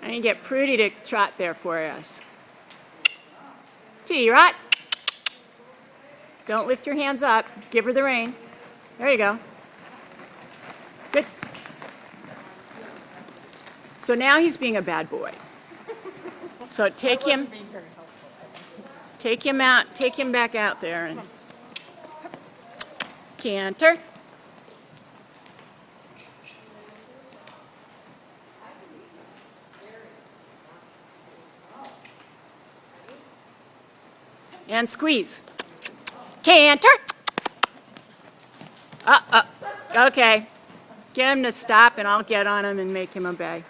I'm going to get Prudy to trot there for us. T-Rot. Don't lift your hands up. Give her the rein. There you go. Good. So now he's being a bad boy. So take him out, take him back out there and canter. And squeeze. Canter. Okay. Get him to stop and I'll get on him and make him obey.